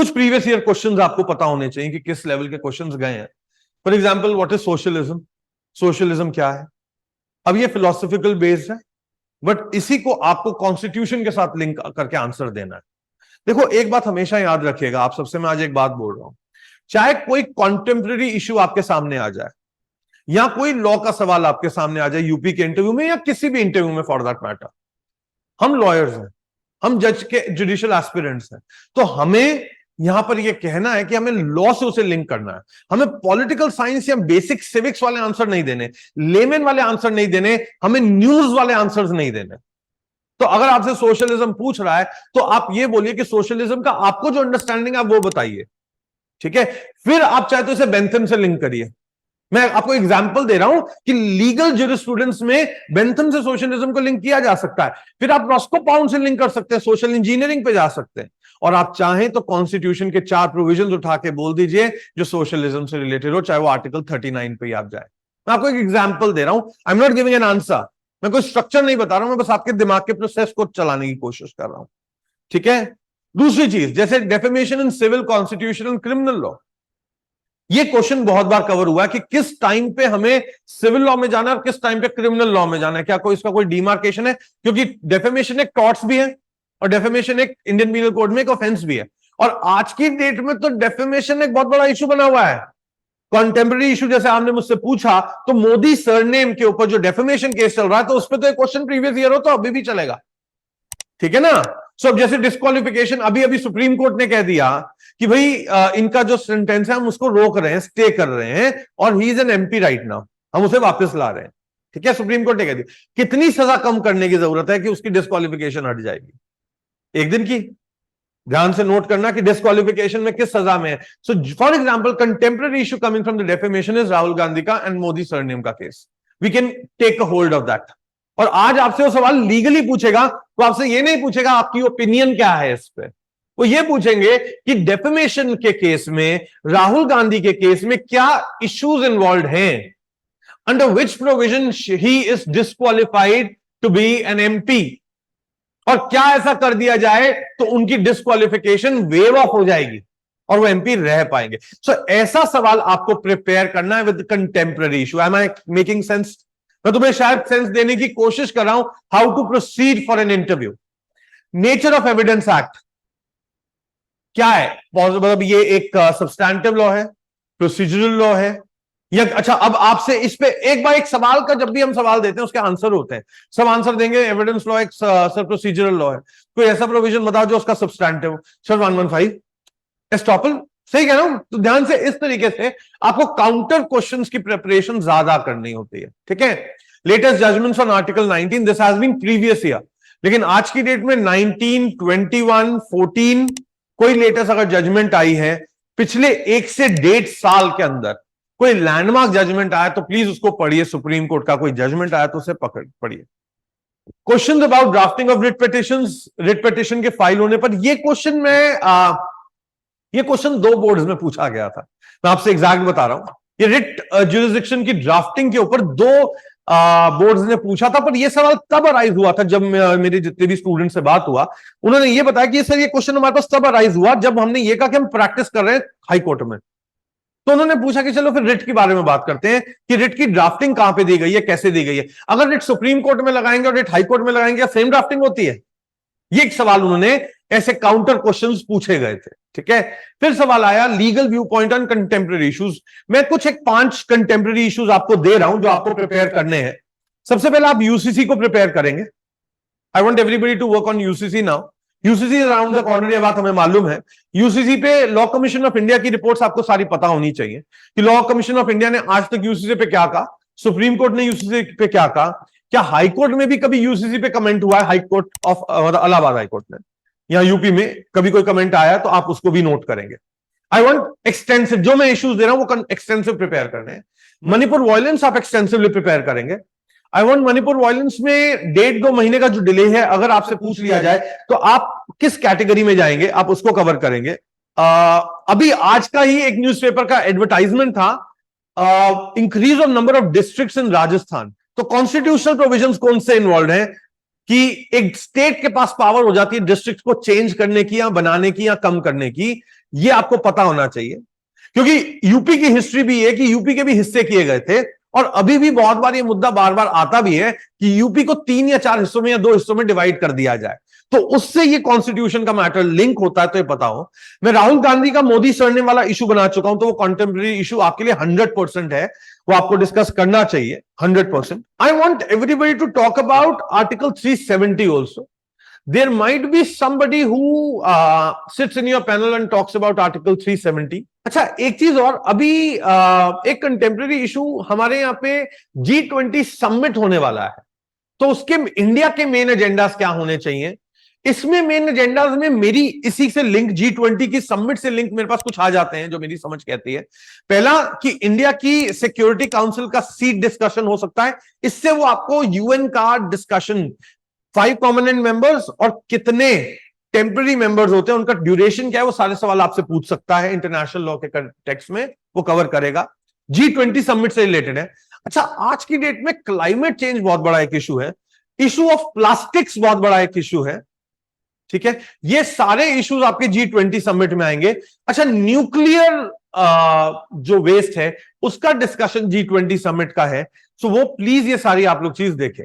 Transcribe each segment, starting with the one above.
कुछ previous year questions आपको पता होने चाहिए कि किस लेवल के क्वेश्चंस गए हैं। For example, what is socialism? Socialism क्या है? अब ये फिलोसॉफिकल बेस्ड है, बट इसी को आपको कॉन्स्टिट्यूशन के साथ लिंक करके आंसर देना है। देखो, एक बात हमेशा याद रखिएगा, आप सबसे मैं आज एक बात बोल रहा हूं, चाहे कोई कॉन्टेम्पररी इश्यू आपके सामने आ जाए या कोई लॉ का सवाल आपके सामने आ जाए यूपी के इंटरव्यू में या किसी भी इंटरव्यू में फॉर दैट मैटर, हम लॉयर्स हैं, हम जज के जुडिशियल एस्पिरेंट्स हैं, तो हमें यहां पर यह कहना है कि हमें लॉ से उसे लिंक करना है। हमें पॉलिटिकल साइंस या बेसिक सिविक्स वाले आंसर नहीं देने, लेमन वाले आंसर नहीं देने, हमें न्यूज वाले आंसर्स नहीं देने। तो अगर आपसे सोशलिज्म पूछ रहा है तो आप ये बोलिए कि सोशलिज्म का आपको जो अंडरस्टैंडिंग है वो बताइए, ठीक है? फिर आप चाहे तो इसे बेंथम से लिंक करिए। मैं आपको एग्जांपल दे रहा हूं कि लीगल ज्यूरिस्प्रूडेंस में बेंथम से सोशलिज्म को लिंक किया जा सकता है, फिर आप रॉस्को पाउंड से लिंक कर सकते हैं, सोशल इंजीनियरिंग पे जा सकते हैं, और आप चाहें तो कॉन्स्टिट्यूशन के 4 प्रोविजंस उठा के बोल दीजिए जो सोशलिज्म से रिलेटेड हो, चाहे वो आर्टिकल 39 पे आप जाए। मैं आपको एक एग्जांपल दे रहा हूं, I am not giving an answer, मैं कोई स्ट्रक्चर नहीं बता रहा हूं, मैं बस आपके दिमाग के प्रोसेस को चलाने की कोशिश कर रहा हूं, ठीक है? दूसरी चीज, जैसे defamation in civil, constitutional, criminal law, ये क्वेश्चन बहुत बार कवर हुआ है कि किस टाइम पे हमें सिविल लॉ में जाना है और किस टाइम पे क्रिमिनल लॉ में जाना है, क्या कोई इसका कोई डिमार्केशन है? क्योंकि डेफेमेशन एक टॉर्ट्स भी है और डेफेमेशन एक इंडियन पीनल कोड में एक ऑफेंस भी है, और आज की डेट में तो डेफेमेशन एक बहुत बड़ा इशू बना हुआ है, कॉन्टेम्पररी इशू। जैसे आपने मुझसे पूछा तो मोदी सरनेम के ऊपर जो डेफेमेशन केस चल रहा है, तो उस पर तो एक क्वेश्चन प्रीवियस ईयर हो तो अभी भी चलेगा, ठीक है ना? सो जैसे डिस्क्वालिफिकेशन, अभी अभी सुप्रीम कोर्ट ने कह दिया कि भाई इनका जो सेंटेंस है हम उसको रोक रहे हैं, स्टे कर रहे हैं, और he is an MP right now, हम उसे वापस ला रहे हैं, ठीक है? सुप्रीम कोर्ट ने कह दिया। कितनी सजा कम करने की जरूरत है कि उसकी डिस्क्वालिफिकेशन हट जाएगी? एक दिन की। ध्यान से नोट करना कि डिस्क्वालिफिकेशन में किस सजा में है। So for example, contemporary issue coming from the defamation is Rahul Gandhi का एंड मोदी सरनेम का case, we can take a hold of that. और आज आपसे वो सवाल लीगली पूछेगा तो आपसे ये नहीं पूछेगा आपकी ओपिनियन क्या है इस पे, वो ये पूछेंगे कि डेफेमेशन के केस में, राहुल गांधी के केस में क्या इश्यूज इन्वॉल्व हैं, under which provision he is disqualified to be an MP, और क्या ऐसा कर दिया जाए तो उनकी डिस्क्वालिफिकेशन वेव ऑफ हो जाएगी और वो एमपी रह पाएंगे। सो ऐसा सवाल आपको प्रिपेयर करना है with contemporary issue. Am I making sense? मैं तुम्हें शायद सेंस देने की कोशिश कर रहा हूं how to proceed for an interview. Nature of evidence act क्या है? मतलब ये एक सब्सटैंटिव लॉ है, प्रोसीजरल लॉ है, या अच्छा, अब आपसे इस पे एक बार एक सवाल का, जब भी हम सवाल देते हैं उसके आंसर होते हैं, सब आंसर देंगे एविडेंस लॉ एक सर प्रोसीजरल लॉ है, कोई ऐसा प्रोविजन बताओ जो उसका सब्सटैंटिव। सर 115 एस्टॉपल, सही कह रहा हूं? तो ध्यान से, इस तरीके से आपको काउंटर क्वेश्चंस की प्रिपरेशन ज्यादा करनी होती है, ठीक है? Latest judgments on article 19, this has been previous year, लेकिन आज की डेट में 19, 21, 14 कोई लेटेस्ट अगर जजमेंट आई है पिछले 1 से 1.5 साल के अंदर, कोई लैंडमार्क जजमेंट आया तो प्लीज उसको पढ़िए। सुप्रीम कोर्ट का कोई जजमेंट आया तो उसे पढ़िए। Questions about drafting of writ petitions, writ petition के फाइल होने पर, ये क्वेश्चन ये क्वेश्चन 2 बोर्ड्स में पूछा गया था, मैं आपसे एग्जैक्ट बता रहा हूं। ये रिट ज्यूरिसडिक्शन की ड्राफ्टिंग के ऊपर 2 बोर्ड्स ने पूछा था, पर यह सवाल तब अराइज हुआ था जब मेरे जितने भी स्टूडेंट से बात हुआ, उन्होंने ये बताया कि सर ये क्वेश्चन हमारे पास तब अराइज हुआ जब हमने ये कहा कि हम प्रैक्टिस कर रहे हैं हाई कोर्ट में। तो उन्होंने पूछा कि चलो फिर रिट के बारे में बात करते हैं कि रिट की ड्राफ्टिंग कहां पे दी गई है, कैसे दी गई है। अगर रिट सुप्रीम कोर्ट में लगाएंगे और रिट हाई कोर्ट में लगाएंगे, सेम ड्राफ्टिंग होती है? ये एक सवाल उन्होंने, ऐसे काउंटर क्वेश्चंस पूछे गए थे, ठीक है? फिर सवाल आया legal view point on contemporary issues. मैं कुछ एक 5 कंटेम्पररी इश्यूज आपको दे रहा हूं जो आपको प्रिपेयर करने हैं। सबसे पहले आप यूसीसी को प्रिपेयर करेंगे। I want everybody to work on UCC now. UCC is around the corner, ये बात हमें मालूम है। यूसीसी पे लॉ कमीशन ऑफ इंडिया की रिपोर्ट्स आपको सारी पता होनी चाहिए कि लॉ कमीशन ऑफ इंडिया ने आज तक यूसीसी पे क्या कहा, सुप्रीम कोर्ट ने यूसीसी पे क्या कहा, क्या हाई कोर्ट में भी कभी यूसीसी पे कमेंट हुआ है, high court of Allahabad high court में या यूपी में कभी कोई कमेंट आया तो आप उसको भी नोट करेंगे। आई वांट एक्सटेंसिव, जो मैं इश्यूज दे रहा हूं वो एक्सटेंसिव प्रिपेयर करने हैं। मणिपुर वायलेंस आप एक्सटेंसिवली प्रिपेयर करेंगे। आई वांट मणिपुर वायलेंस में 1.5-2 महीने का जो डिले है, अगर आपसे पूछ लिया जाए तो आप किस कैटेगरी में जाएंगे, आप उसको कवर करेंगे। अभी आज का ही एक न्यूज़पेपर का एडवर्टाइजमेंट था, increase of number of districts in Rajasthan. तो कॉन्स्टिट्यूशनल प्रोविजंस कौन से इन्वॉल्व हैं कि एक स्टेट के पास पावर हो जाती है डिस्ट्रिक्ट को चेंज करने की या बनाने की या कम करने की, ये आपको पता होना चाहिए, क्योंकि यूपी की हिस्ट्री भी है कि यूपी के भी हिस्से किए गए थे, और अभी भी बहुत बार ये मुद्दा बार बार आता भी है कि यूपी को 3 या 4 हिस्सों में या 2 हिस्सों में डिवाइड कर दिया जाए, तो उससे ये कॉन्स्टिट्यूशन का मैटर लिंक होता है, तो ये पता हो। मैं राहुल गांधी का मोदी सरनेम वाला इशू बना चुका हूं, तो वो कॉन्टेम्प्रेरी इशू आपके लिए 100% है, वो आपको डिस्कस करना चाहिए 100%। I want everybody to talk about article 370 also. There might be somebody who sits in your panel and talks about Article 370. अच्छा, एक चीज और, अभी एक कंटेम्प्रेरी इशू हमारे यहाँ पे G20 समिट होने वाला है, तो उसके इंडिया के मेन एजेंडास क्या होने चाहिए? इसमें मेन एजेंडास में मेरी इसी से लिंक, G20 की समिट से लिंक मेरे पास कुछ आ जाते हैं जो मेरी समझ कहती है। पहला कि इंडिया की सिक्योरिटी काउंसिल का सीट डिस्कशन हो सकता है, इससे वो आपको यूएन का डिस्कशन, 5 परमानेंट मेंबर्स और कितने टेम्पररी मेंबर्स होते हैं, उनका ड्यूरेशन क्या है, वो सारे सवाल आपसे पूछ सकता है, इंटरनेशनल लॉ के टेक्स्ट में वो कवर करेगा। G20 समिट से रिलेटेड है। अच्छा, आज की डेट में क्लाइमेट चेंज बहुत बड़ा एक इशू है, इशू ऑफ प्लास्टिक्स बहुत बड़ा एक इशू है, ठीक है, ये सारे इश्यूज आपके G20 समिट में आएंगे। अच्छा, न्यूक्लियर जो वेस्ट है उसका डिस्कशन G20 समिट का है, सो वो प्लीज ये सारी आप लोग चीज देखें।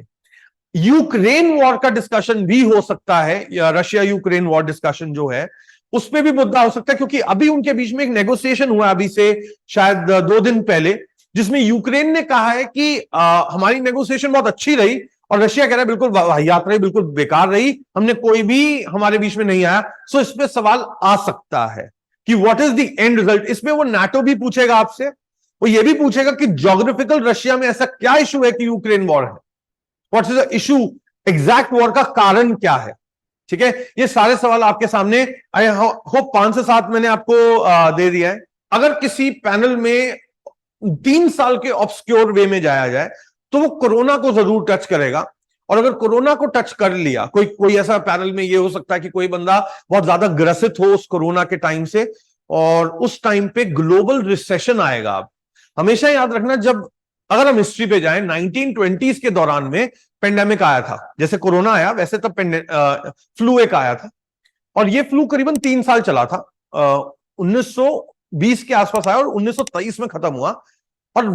यूक्रेन वॉर का डिस्कशन भी हो सकता है, या रशिया यूक्रेन वॉर डिस्कशन जो है उस पर भी मुद्दा हो सकता है, क्योंकि अभी उनके बीच में एक नेगोशिएशन हुआ अभी से शायद 2 दिन पहले, जिसमें यूक्रेन ने कहा है कि हमारी नेगोशिएशन बहुत अच्छी रही, और रशिया कह रहा है बिल्कुल वाहियात रही, बिल्कुल बेकार रही, हमने कोई भी हमारे बीच में नहीं आया। सो इस पे सवाल आ सकता है कि what is the end result. इसमें वो नाटो भी पूछेगा आपसे, वो ये भी पूछेगा कि ज्योग्राफिकल रशिया में ऐसा क्या इशू है कि यूक्रेन वॉर है, what is the issue, exact war का कारण क्या है, ठीक है। ये सारे सवाल आपके सामने, आई होप 5 से 7 मैंने आपको दे दिया है। अगर किसी पैनल में 3 साल के ऑब्सक्योर वे में जाया जाए तो वो कोरोना को जरूर टच करेगा, और अगर कोरोना को टच कर लिया, कोई ऐसा पैनल में ये हो सकता है कि कोई बंदा बहुत ज्यादा ग्रसित हो उस कोरोना के टाइम से, और उस टाइम पे ग्लोबल रिसेशन आएगा। आप हमेशा याद रखना, जब अगर हम हिस्ट्री पे जाएं, 1920s के दौरान में पेंडेमिक आया था, जैसे कोरोना आया वैसे तब फ्लू एक आया था, और ये फ्लू करीबन 3 साल चला था, 1920 के आसपास आया और 1923 में खत्म हुआ, और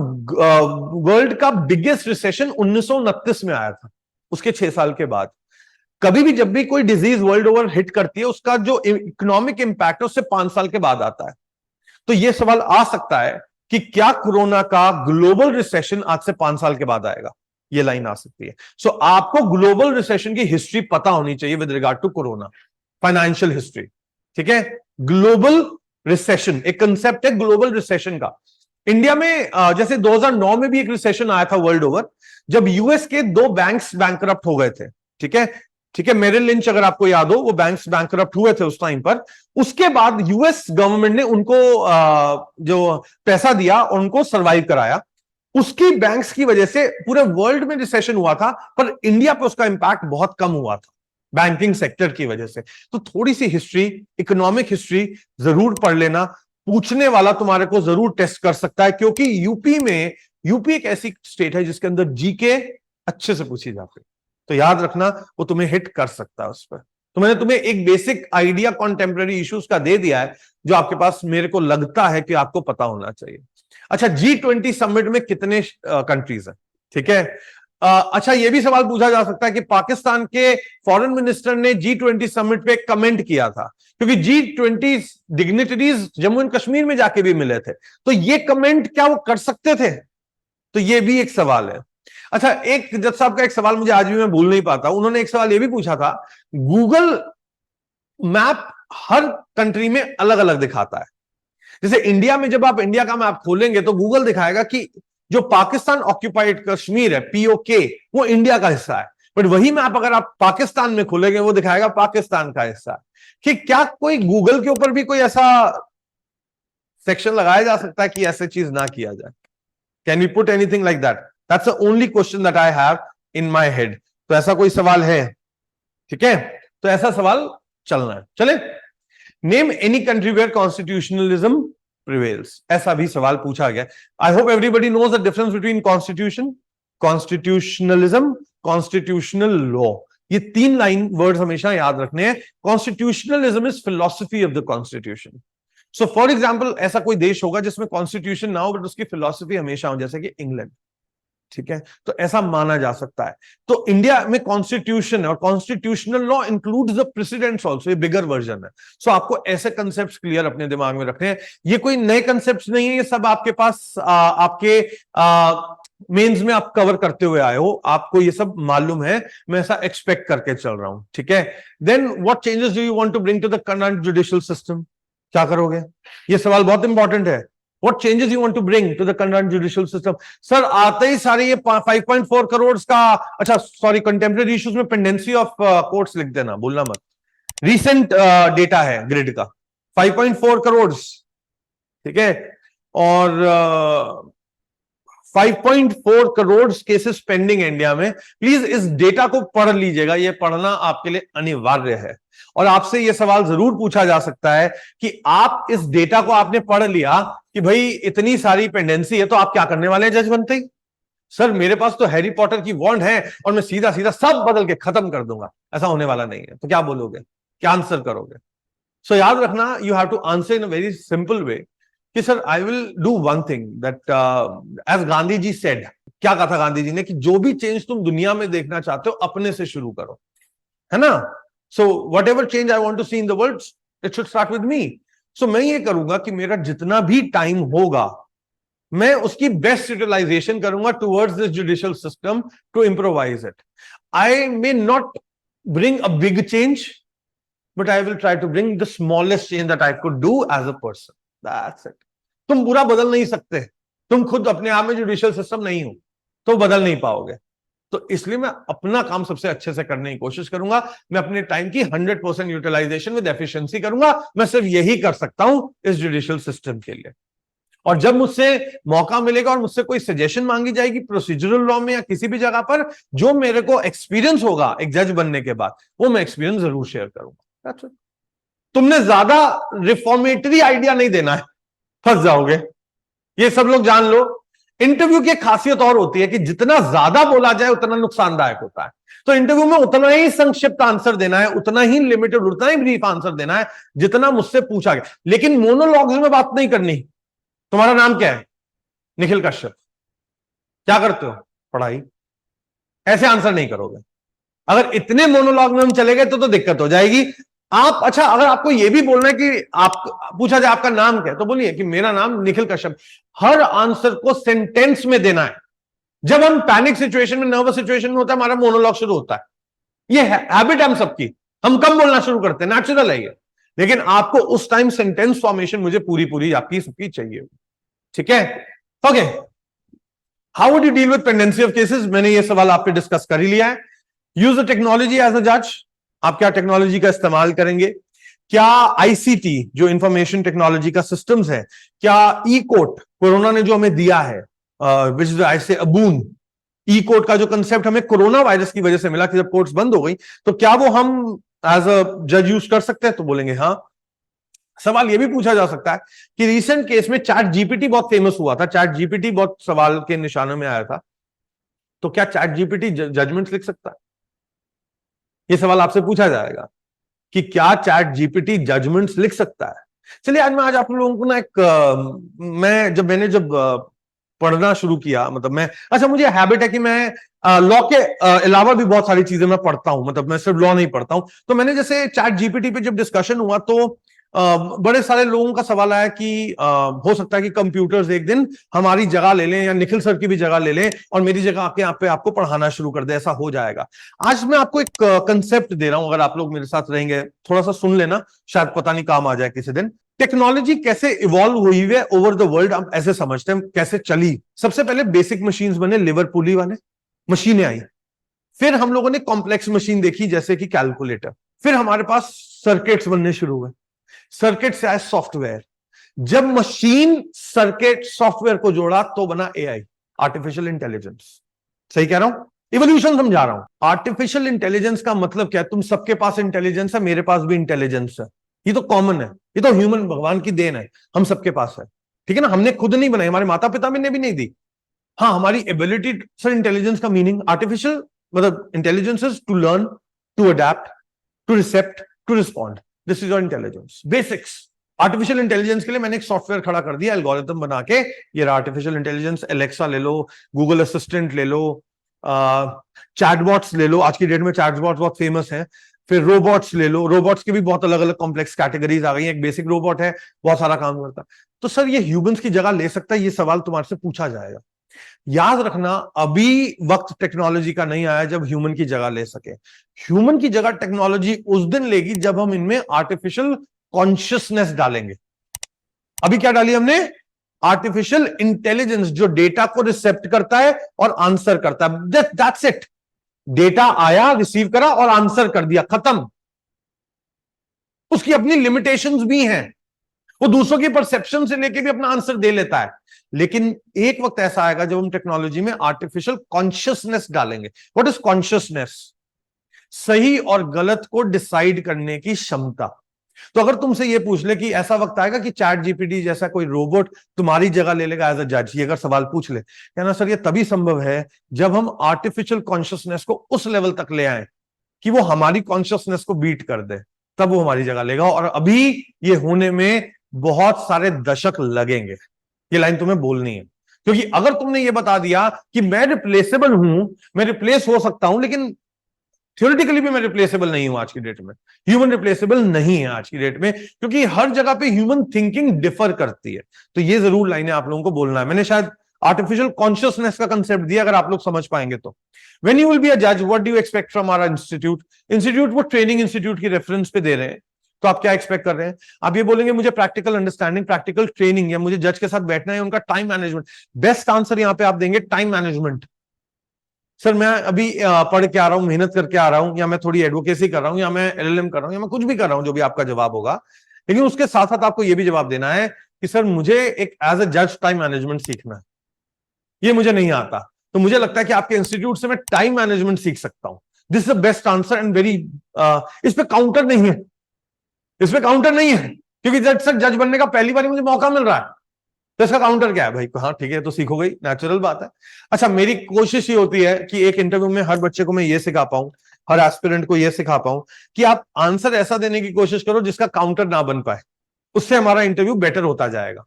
वर्ल्ड का बिगेस्ट रिसेशन 1929 में आया था, उसके 6 साल के बाद। कभी भी जब भी कोई डिजीज वर्ल्ड ओवर हिट करती है, उसका जो इकोनॉमिक इंपैक्ट है उससे 5 साल के बाद आता है। तो यह सवाल आ सकता है कि क्या कोरोना का ग्लोबल रिसेशन आज से 5 साल के बाद आएगा, ये लाइन आ सकती है। सो आपको ग्लोबल रिसेशन की हिस्ट्री पता होनी चाहिए with regard to corona, financial history, ठीक है। ग्लोबल रिसेशन एक कंसेप्ट है ग्लोबल रिसेशन का। इंडिया में जैसे 2009 में भी एक रिसेशन आया था वर्ल्ड ओवर, जब यूएस के 2 बैंक्स बैंकरप्ट हो गए थे, ठीक है, ठीक है, मेरिल लिंच अगर आपको याद हो, वो बैंक्स बैंकरप्ट हुए थे उस टाइम पर। उसके बाद यूएस गवर्नमेंट ने उनको जो पैसा दिया और उनको सर्वाइव कराया। उसकी बैंक्स की वजह से पूरे वर्ल्ड में रिसेशन हुआ था, पर इंडिया पे उसका इंपैक्ट बहुत कम हुआ था बैंकिंग सेक्टर की वजह से। तो थोड़ी सी हिस्ट्री, इकोनॉमिक हिस्ट्री जरूर पढ़ लेना, पूछने वाला तुम्हारे को जरूर टेस्ट कर सकता है, क्योंकि यूपी एक ऐसी स्टेट है जिसके अंदर जीके अच्छे से पूछी जाती है, तो याद रखना वो तुम्हें हिट कर सकता है उस पर। तो मैंने तुम्हें एक बेसिक आइडिया कॉन्टेम्पररी इश्यूज का दे दिया है, जो आपके पास मेरे को लगता है कि आपको पता होना चाहिए। अच्छा, G20 समिट में कितने कंट्रीज हैं, ठीक है। अच्छा, यह भी सवाल पूछा जा सकता है कि पाकिस्तान के फॉरेन मिनिस्टर ने G20 समिट पे कमेंट किया था, क्योंकि G20 dignitaries Jammu and Kashmir में जाके भी मिले थे, तो ये कमेंट क्या वो कर सकते थे, तो ये भी एक सवाल है। अच्छा, एक जज साहब का एक सवाल मुझे आज भी मैं भूल नहीं पाता, उन्होंने एक सवाल ये भी पूछा था, गूगल मैप हर कंट्री में अलग अलग दिखाता है। जैसे इंडिया में जब आप इंडिया का मैप खोलेंगे तो गूगल दिखाएगा कि जो पाकिस्तान ऑक्यूपाइड कश्मीर है, पीओके, वो इंडिया का हिस्सा है, बट वही मैप अगर आप पाकिस्तान में खोलेंगे वो दिखाएगा पाकिस्तान का हिस्सा है। कि क्या कोई गूगल के ऊपर भी कोई ऐसा सेक्शन लगाया जा सकता है कि ऐसी चीज ना किया जाए? Can we put anything like that? That's the only question that I have in my head. तो ऐसा कोई सवाल है, ठीक है, तो ऐसा सवाल चलना है। चले, name any country where constitutionalism prevails, ऐसा भी सवाल पूछा गया। I hope everybody knows the difference between constitution, constitutionalism, constitutional law. ये 3 लाइन वर्ड्स हमेशा याद रखने हैं। Constitutionalism is philosophy of the constitution, so for example ऐसा कोई देश होगा जिसमें कॉन्स्टिट्यूशन ना हो बट उसकी फिलॉसफी हमेशा हो, जैसे कि इंग्लैंड, ठीक है, तो ऐसा माना जा सकता है। तो इंडिया में कॉन्स्टिट्यूशन है और constitutional law includes the presidents also, ये बिगर वर्जन है। सो आपको ऐसे कंसेप्ट्स क्लियर अपने दिमाग में रखने हैं। ये कोई नए कंसेप्ट्स नहीं है, ये सब आपके पास आपके मेंस में आप कवर करते हुए आए हो, आपको ये सब मालूम है, मैं ऐसा एक्सपेक्ट करके चल रहा हूं, ठीक है। Then what changes do you want to bring to the current judicial system, क्या करोगे? ये सवाल बहुत इंपॉर्टेंट है। What changes you want to bring to the current judicial system? Sir आते ही सारे ये 5.4 करोड़ का, अच्छा सॉरी, कंटेम्प्रेरी इश्यूज में पेंडेंसी ऑफ कोर्ट्स लिख देना, बोलना मत। रीसेंट डेटा है ग्रिड का 5.4 करोड़, ठीक है, और 5.4 करोड़ केसेस पेंडिंग है इंडिया में। प्लीज इस डेटा को पढ़ लीजिएगा, यह पढ़ना आपके लिए अनिवार्य है। और आपसे यह सवाल जरूर पूछा जा सकता है कि आप इस डेटा को आपने पढ़ लिया कि भाई इतनी सारी पेंडेंसी है, तो आप क्या करने वाले हैं जज बनते ही? सर मेरे पास तो हैरी पॉटर की वॉन्ड है और मैं सीधा सीधा सब बदल के खत्म कर दूंगा। ऐसा होने वाला नहीं है। तो क्या बोलोगे, क्या आंसर करोगे? सो याद रखना, you have to answer in a very simple way कि sir I will do one thing that as Gandhi ji said, क्या कहा था गांधी जी ने, कि जो भी चेंज तुम दुनिया में देखना चाहते हो अपने से शुरू करो, है ना। So whatever change I want to see in the world, it should start with me. So मैं ये करूंगा कि मेरा जितना भी टाइम होगा मैं उसकी बेस्ट यूटिलाइजेशन करूंगा towards this judicial system to improvise it. I may not bring a big change but I will try to bring the smallest change that I could do as a person, that's it. तुम पूरा बदल नहीं सकते, तुम खुद अपने आप में जुडिशियल सिस्टम नहीं हो तो बदल नहीं पाओगे। तो इसलिए मैं अपना काम सबसे अच्छे से करने की कोशिश करूंगा। मैं अपने टाइम की 100% यूटिलाइजेशन विद एफिशिएंसी करूंगा। मैं सिर्फ यही कर सकता हूं इस जुडिशियल सिस्टम के लिए। और जब मुझसे मौका मिलेगा और मुझसे कोई सजेशन मांगी जाएगी प्रोसीजरल लॉ में या किसी भी जगह पर, जो मेरे को एक्सपीरियंस होगा एक जज बनने के बाद, वो मैं एक्सपीरियंस जरूर शेयर करूंगा। तुमने ज्यादा रिफॉर्मेटरी आइडिया नहीं देना है, फंस जाओगे। ये सब लोग जान लो। इंटरव्यू की खासियत और होती है कि जितना ज्यादा बोला जाए उतना नुकसानदायक होता है। तो इंटरव्यू में उतना ही संक्षिप्त आंसर देना है, उतना ही लिमिटेड, उतना ही ब्रीफ आंसर देना है जितना मुझसे पूछा गया। लेकिन मोनोलॉग्स में बात नहीं करनी। तुम्हारा नाम क्या है? निखिल कश्यप। क्या करते हो? पढ़ाई। ऐसे आंसर नहीं करोगे। अगर इतने मोनोलॉग में हम चले गए तो दिक्कत हो जाएगी। आप, अच्छा अगर आपको यह भी बोलना है कि आप पूछा जाए आपका नाम क्या है, तो बोलिए कि मेरा नाम निखिल कश्यप। हर आंसर को सेंटेंस में देना है। जब हम पैनिक सिचुएशन में, नर्वस सिचुएशन में होता है, हमारा मोनोलॉग शुरू होता है। ये हैबिट है हम सबकी, हम कम बोलना शुरू करते हैं, नेचुरल है ये। लेकिन आपको उस टाइम सेंटेंस फॉर्मेशन मुझे पूरी पूरी आपकी सबकी चाहिए, ठीक है। Okay, how would you deal with pendency of cases? मैंने ये सवाल आप पे डिस्कस कर ही लिया है। Use the technology as a जज। आप क्या टेक्नोलॉजी का इस्तेमाल करेंगे? क्या आईसीटी जो इंफॉर्मेशन टेक्नोलॉजी का सिस्टम्स है, क्या ई कोर्ट कोरोना ने जो हमें दिया है, विच इज आई से अबून, ई कोर्ट का जो कंसेप्ट हमें कोरोना वायरस की वजह से मिला कि जब कोर्ट्स बंद हो गई, तो क्या वो हम एज अ जज यूज कर सकते हैं? तो बोलेंगे हाँ। सवाल यह भी पूछा जा सकता है कि रिसेंट केस में चैट जीपीटी बहुत फेमस हुआ था, चैट जीपीटी बहुत सवाल के निशानों में आया था, तो क्या चैट जीपीटी जजमेंट्स लिख सकता है? यह सवाल आपसे पूछा जाएगा कि क्या चैट जीपीटी जजमेंट्स लिख सकता है। चलिए आज आप लोगों को ना एक मैंने जब पढ़ना शुरू किया, मतलब मैं, अच्छा मुझे हैबिट है कि मैं लॉ के अलावा भी बहुत सारी चीजें मैं पढ़ता हूं, मतलब मैं सिर्फ लॉ नहीं पढ़ता हूं। तो मैंने जैसे चैट जीपीटी पे जब डिस्कशन हुआ तो बड़े सारे लोगों का सवाल आया कि हो सकता है कि कंप्यूटर्स एक दिन हमारी जगह ले लें या निखिल सर की भी जगह ले लें और मेरी जगह आके आप पे आपको पढ़ाना शुरू कर दे, ऐसा हो जाएगा। आज मैं आपको एक कंसेप्ट दे रहा हूं, अगर आप लोग मेरे साथ रहेंगे थोड़ा सा सुन लेना, शायद पता नहीं काम आ जाए किसी दिन। टेक्नोलॉजी कैसे इवॉल्व हुई है ओवर द वर्ल्ड, हम ऐसे समझते हैं कैसे चली। सबसे पहले बेसिक मशीन्स बने, लिवर पुली वाले मशीनें आई। फिर हम लोगों ने कॉम्प्लेक्स मशीन देखी जैसे कि कैलकुलेटर। फिर हमारे पास सर्किट्स बनने शुरू हुए, सर्किट से आए सॉफ्टवेयर। जब मशीन सर्किट सॉफ्टवेयर को जोड़ा तो बना एआई, आर्टिफिशियल इंटेलिजेंस। सही कह रहा हूं? इवोल्यूशन समझा रहा हूं। आर्टिफिशियल इंटेलिजेंस का मतलब क्या है? तुम सबके पास इंटेलिजेंस है, मेरे पास भी इंटेलिजेंस है, ये तो कॉमन है, ये तो ह्यूमन भगवान की देन है, हम सबके पास है, ठीक है ना। हमने खुद नहीं बनाई, हमारे माता पिता ने भी नहीं दी। हाँ, हमारी एबिलिटी। सर इंटेलिजेंस का मीनिंग, आर्टिफिशियल मतलब intelligence is to learn, to adapt, to recept, to respond. This is your intelligence, basics artificial intelligence के लिए मैंने एक सॉफ्टवेयर खड़ा कर दिया, एल्गोरिथम बना के। ये आर्टिफिशियल इंटेलिजेंस, एलेक्सा ले लो, गूगल असिस्टेंट ले लो, चैटबॉट्स ले लो, आज की डेट में चैटबॉट्स बहुत फेमस हैं। फिर रोबोट्स ले लो, रोबोट्स की भी बहुत अलग अलग कॉम्प्लेक्स कैटेगरीज आ गई हैं। एक बेसिक रोबोट है, बहुत सारा काम करता है। तो सर ये ह्यूमंस की जगह ले सकता है, ये सवाल तुम्हारे से पूछा जाएगा। याद रखना, अभी वक्त टेक्नोलॉजी का नहीं आया जब ह्यूमन की जगह ले सके। ह्यूमन की जगह टेक्नोलॉजी उस दिन लेगी जब हम इनमें आर्टिफिशियल कॉन्शियसनेस डालेंगे। अभी क्या डाली हमने? आर्टिफिशियल इंटेलिजेंस, जो डेटा को रिसेप्ट करता है और आंसर करता है। That's it. डेटा आया, रिसीव करा और आंसर कर दिया, खत्म। उसकी अपनी लिमिटेशंस भी हैं, वो दूसरों की परसेप्शन से लेके भी अपना आंसर दे लेता है। लेकिन एक वक्त ऐसा आएगा जब हम टेक्नोलॉजी में आर्टिफिशियल कॉन्शियसनेस डालेंगे। What is consciousness? सही और गलत को डिसाइड करने की क्षमता। तो अगर तुमसे ये पूछ ले कि ऐसा वक्त आएगा कि चैट जीपीटी जैसा कोई रोबोट तुम्हारी जगह ले लेगा एज अ जज, ये अगर सवाल पूछ ले, कहना सर ये तभी संभव है जब हम आर्टिफिशियल कॉन्शियसनेस को उस लेवल तक ले आए कि वो हमारी कॉन्शियसनेस को बीट कर दे, तब वो हमारी जगह लेगा। और अभी ये होने में बहुत सारे दशक लगेंगे। ये लाइन तुम्हें बोलनी है, क्योंकि अगर तुमने ये बता दिया कि मैं रिप्लेसेबल हूं, मैं रिप्लेस हो सकता हूं, लेकिन थ्योरेटिकली भी मैं रिप्लेसेबल नहीं हूं आज की डेट में। ह्यूमन रिप्लेसेबल नहीं है आज की डेट में, क्योंकि हर जगह पे ह्यूमन थिंकिंग डिफर करती है। तो ये जरूर लाइनें आप लोगों को बोलना है। मैंने शायद आर्टिफिशियल कॉन्शियसनेस का कंसेप्ट दिया, अगर आप लोग समझ पाएंगे तो। When you will be a जज, what do you expect from our institute? Institute वो ट्रेनिंग इंस्टीट्यूट की रेफरेंस पे दे रहे हैं, तो आप क्या एक्सपेक्ट कर रहे हैं? आप ये बोलेंगे मुझे प्रैक्टिकल अंडरस्टैंडिंग, प्रैक्टिकल ट्रेनिंग, या मुझे जज के साथ बैठना है, उनका टाइम मैनेजमेंट। बेस्ट आंसर यहां पे आप देंगे टाइम मैनेजमेंट। सर मैं अभी पढ़ के आ रहा हूं, मेहनत करके आ रहा हूं, या मैं थोड़ी एडवोकेसी कर रहा हूं, या मैं एलएलएम कर रहा हूं, या मैं कुछ भी कर रहा हूं, जो भी आपका जवाब होगा। लेकिन उसके साथ साथ आपको यह भी जवाब देना है कि सर मुझे एक एज अ जज टाइम मैनेजमेंट सीखना है, ये मुझे नहीं आता। तो मुझे लगता है कि आपके इंस्टीट्यूट से मैं टाइम मैनेजमेंट सीख सकता हूं। This is the best answer and very, इस पे काउंटर नहीं है, इस पे काउंटर नहीं है, क्योंकि जज बनने का पहली बार मुझे मौका मिल रहा है। तो इसका काउंटर क्या है भाई? हाँ ठीक है, तो सीखोगे, नेचुरल बात है। अच्छा, मेरी कोशिश ये होती है कि एक इंटरव्यू में हर बच्चे को मैं ये सिखा पाऊं, हर एस्पिरेंट को ये सिखा पाऊं कि आप आंसर ऐसा देने की कोशिश करो जिसका काउंटर ना बन पाए। उससे हमारा इंटरव्यू बेटर होता जाएगा।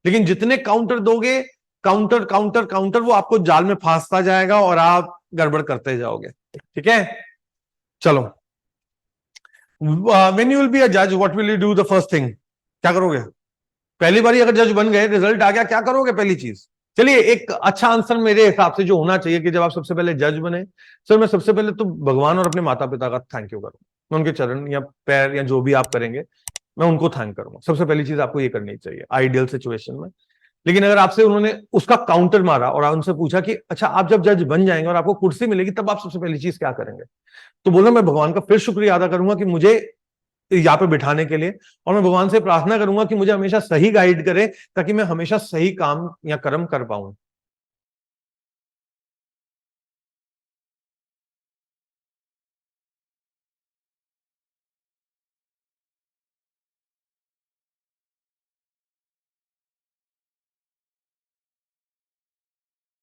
लेकिन जितने काउंटर दोगे, काउंटर काउंटर काउंटर, वो आपको जाल में फांसता जाएगा और आप गड़बड़ करते जाओगे। ठीक है, चलो। When you will be a जज, what will you do the first thing? क्या करोगे पहली बारी? अगर जज बन गए, रिजल्ट आ गया, क्या करोगे पहली चीज? चलिए, एक अच्छा आंसर मेरे हिसाब से जो होना चाहिए कि जब आप सबसे पहले जज बने, सर मैं सबसे पहले तो भगवान और अपने माता पिता का थैंक यू करूंगा। मैं उनके चरण या पैर या जो भी आप करेंगे, मैं उनको थैंक करूंगा। सबसे पहली चीज आपको ये करनी चाहिए आइडियल सिचुएशन में। लेकिन अगर आपसे उन्होंने उसका काउंटर मारा और उनसे पूछा कि अच्छा आप जब जज बन जाएंगे और आपको कुर्सी मिलेगी, तब आप सबसे पहली चीज क्या करेंगे? तो बोला मैं भगवान का फिर शुक्रिया अदा करूंगा कि मुझे यहाँ पे बिठाने के लिए, और मैं भगवान से प्रार्थना करूंगा कि मुझे हमेशा सही गाइड करे, ताकि मैं हमेशा सही काम या कर्म कर पाऊं।